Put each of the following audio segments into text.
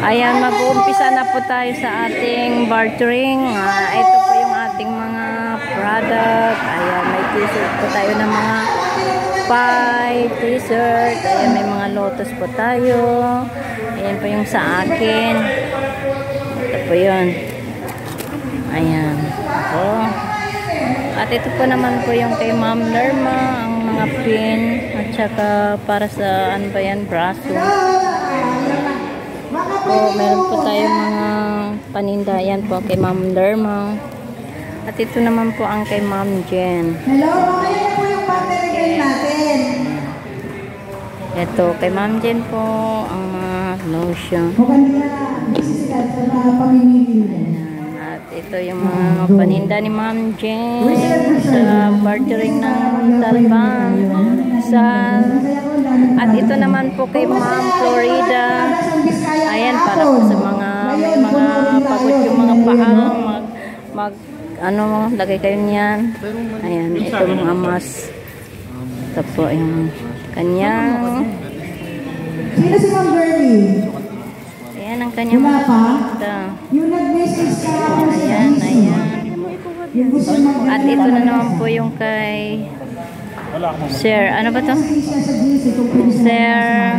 Ayan, mag-uumpisa na po tayo sa ating bartering. Ito po yung ating mga product. Ayan, may t-shirt po tayo ng mga pie, t-shirt. Ayan, may mga lotus po tayo. Ayan po yung sa akin. Ito po yun. Ayan. Ito. At ito po naman po yung kay Ma'am Lerma, ang mga pin. At saka para sa, ano ba yan, braso. Po, meron po tayong mga paninda. Yan po kay Ma'am Lerma. At ito naman po ang kay Ma'am Jen. Hello, mamaya po yung battery natin. Ito, kay Ma'am Jen po ang lotion. At ito yung mga paninda ni Ma'am Jen sa bartering ng Talban. At ito naman po kay Ma'am Florida. Ayan, para po sa mga may mga pagod yung mga paa, lagay kayo niyan. Ayan, ito mga mas. Ito po yung kanyang. Sino si Ma'am Bernie? Ayan ang kanyang mga paninda. Yung nag-message ka ako sa ayan. At ito na naman po yung kay Sir, ano ba to? Sir.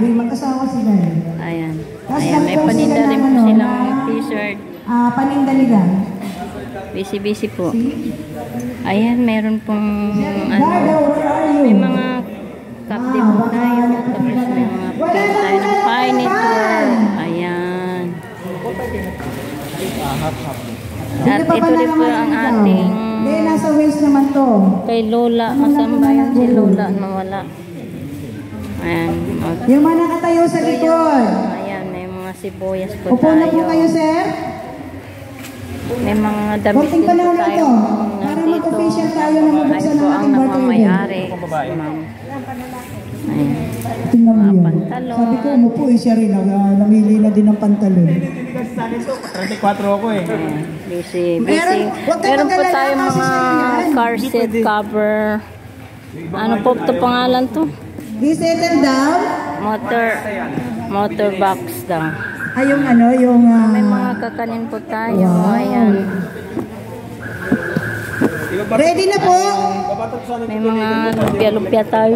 Ayan. Ayan, may paninda rin po silang t-shirt. Paninda nila. Busy po. Ayan, meron pong may mga kapde po tayo. Tapos may mga pin tayo ng pie network. Ayan. At ito rin po ang ating nasa waist naman to. Kay Lola. Masamba yan si Lola. Mawala. Ayan. Yung mga nakatayo sa likod. Ayan, may mga sibuyas po Upo na po tayo. kayo, sir. May mga damit din po tayo. Para mag-official tayo na mabuksan ng ating namamayari. Ma'am. Ayan. Tingnan mo yun. Pantalon. Sabi ko, umupo siya rin. Namili na din ng pantalon. 34 ako eh. Busy. Meron po tayo mga car seat cover. Ano po ito pangalan to? Di settle down? Motor box daw. Ay, yung ano, yung... May mga kakanin po tayo. Wow. Ayan. Ready na po? May mga lumpia-lumpia tayo.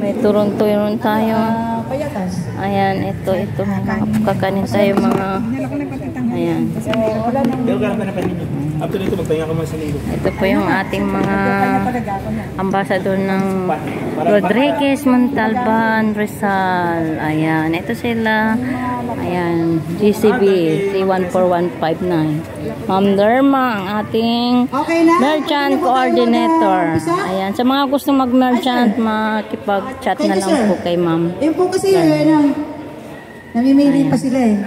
May turong-turong tayo. Ayan, ito. May mga kakanin tayo mga... Ayan. Ito po yung ating mga ambasador ng Rodriguez, Montalban, Rizal. Ayan, ito sila. Ayan, GCB 314159. Ma'am Lerma, ang ating merchant coordinator. Ayan, sa mga gusto mag-merchant, makipag-chat na lang po kay Ma'am. Yun po kasi yun, namimili pa sila eh.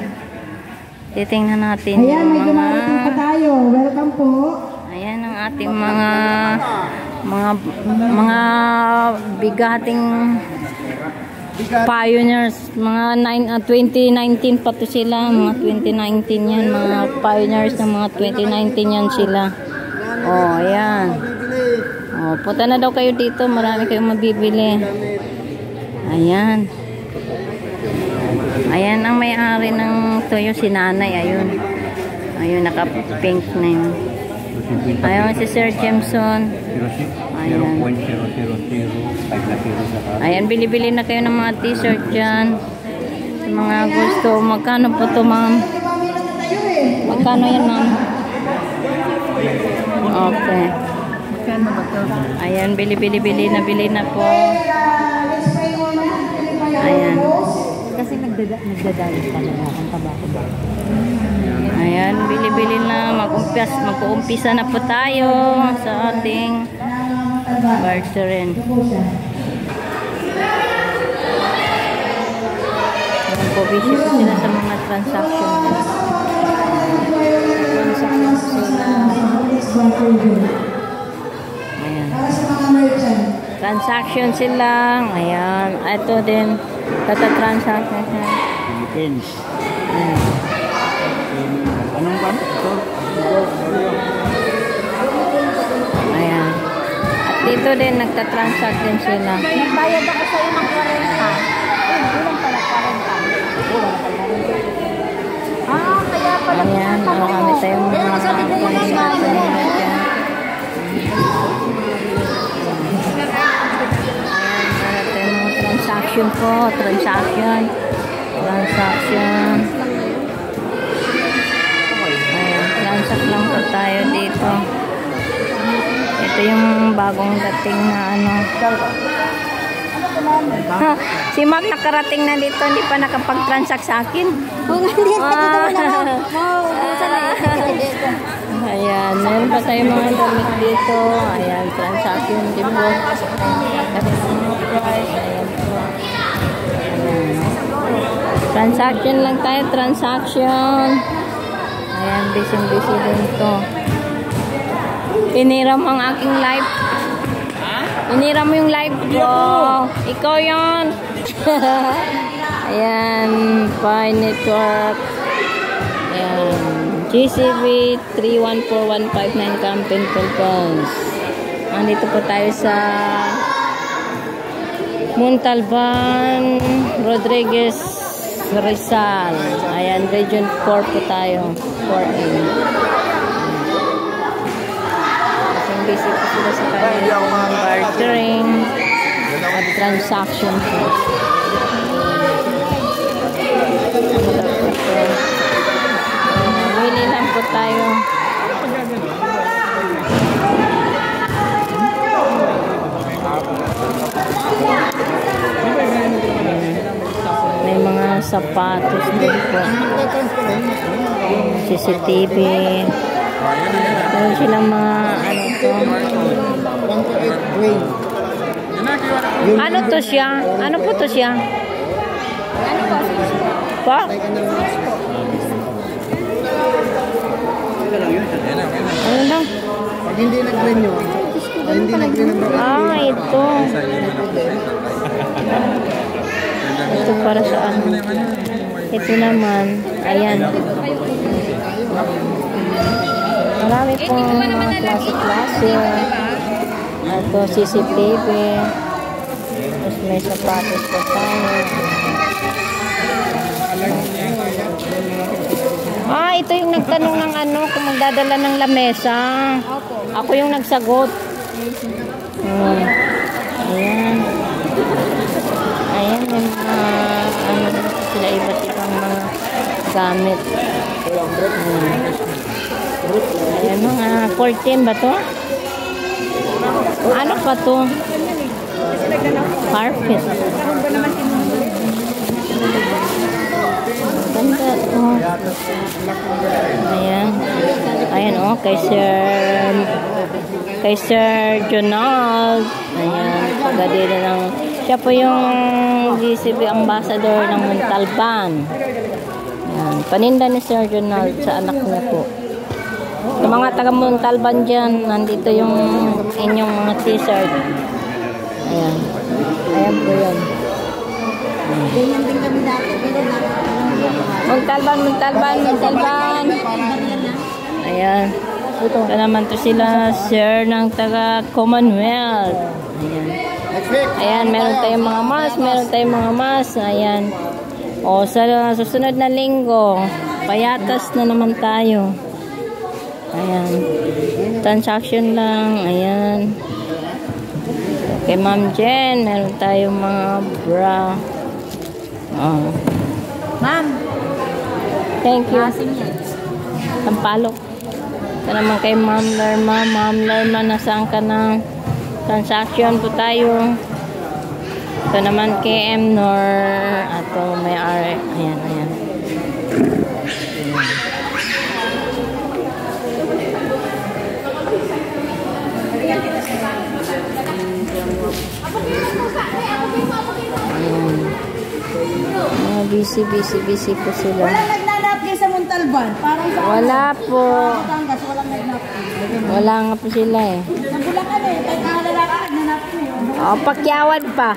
Titingnan natin ayan, yung mga... pa tayo. Welcome po. Ayan ang ating mga bigating pioneers. Mga 2019 pa to sila. Mga 2019 yan. Mga pioneers ng mga 2019 yan sila. Oh, ayan. Oh, punta na daw kayo dito. Marami kayong mabibili. Ayan. Ayan ang may-ari ng toyo, si nanay. Ayun. Ayun, naka-pink na yun. Ayun, si Sir Jameson. Ayan. Ayan, bili-bili na kayo ng mga t-shirt dyan. Sa mga gusto. Magkano po to, ma'am? Magkano yan, ma'am? Okay. Ayan, bili na po. Ayan. Kasi nagdadali talaga ang tabako. Ayan, bili-bili na. Mag-uumpisa na po tayo sa ating bartering. Ayan po, busy po sila sa mga transaction. Ayan. Transaction sila. Ayan. Ito din. Tata-transaction siya. Depends. Anong ba? Ayan. At dito din, nagta-transact din sila. Nagbayad ako sa iyo ng 40. Hindi lang pala 40. tayong mga transaction dyan. Transaction po, transaction. Ayan, transact lang po tayo dito. Ito yung bagong dating na ano. Ha, si Mark nakarating na dito, hindi pa nakapag-transact sa akin. Ayan, meron pa tayong mga damit dito. Ayan, transaction din po. Ayan po. Transaction lang tayo, transaction. Ayan, busy din to. Iniram ang aking live. Iniram mo yung live ko. Ikaw yun. Ayan, Pi Network. Ayan, GCB 31415 Camping Philippines. Nandito po tayo sa Montalban, Rodriguez, Rizal. Ayan, Region 4 po tayo. 4A. Busy po sila sa kanilang bartering at transaction po. Mili lang po tayo. May mga sapatos din po. CCTV. Meron silang mga ano to. Ano to siya? Ano po to siya? Ano po? Po? Ano lang? Pag hindi nag-renew, hindi nag-renew. Ito. Ito para saan? Ito naman. Ayan. Marami pong mga klase-klase. Ito, CCTV. Tapos may sapatos pa tayo. Ito yung nagtanong ng ano, kung magdadala ng lamesa. Ako yung nagsagot. Ayan. Ayan, may mga ano sila, iba't ibang mga gamit. Ayan, mga 14 ba to? Ano pa to? Carpet. Ganda to. Ayan. Ayan, oh, kay Sir Jonald. Ayan, pagadila ng, siya po yung GCB ambassador ng Montalban. Ayan, paninda ni Sir Jonald sa anak niya po. Sa mga taga Montalban dyan, nandito yung inyong mga t-shirt. Ayan. Ayan po yun. Montalban. Ayan. Ito naman to sila, sir ng taga Commonwealth. Ayan. Ayan, meron tayong mga mas. Ayan. O, sa susunod na linggo, payatas na naman tayo. Ayan. Transaction lang. Ayan. Kay Ma'am Jen, meron tayong mga bra. Oh. Ma'am. Thank you. Sampalok. Ito naman kay Ma'am Lerma. Ma'am Lerma, nasaan ka na? Transaction po tayo. Ito naman kay Nor. Ato may R. Ayan, ayan. Busy po sila. Wala naglalapin sa Montalban. Parang sa wala po. Batangas, walang naglalapin. Wala nga po sila eh. Nagulangan eh. Kahit nakalalakad, nanapin eh. O, pakyawan pa.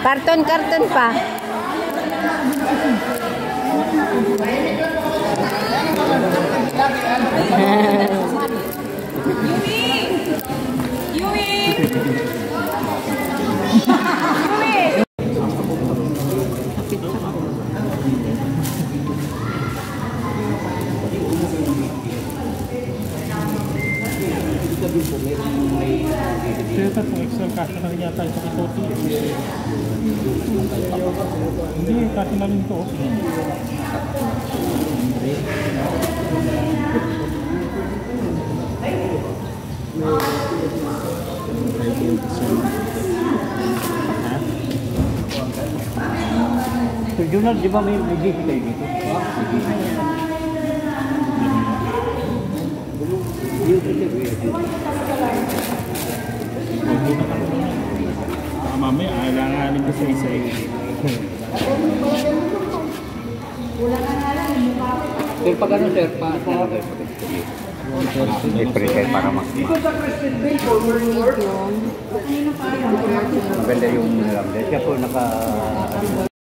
Karton pa. po, may... Kaya po, extra cash na rin yata sa Kitoto. Hindi, cash na rin ito. So, Junal, di ba may GC kayo dito? Mamaya, kailanganin ko sa isa eh. Sir, pag ano sir, may pre-sale para mas maganda yung nilamde. Siya po naka...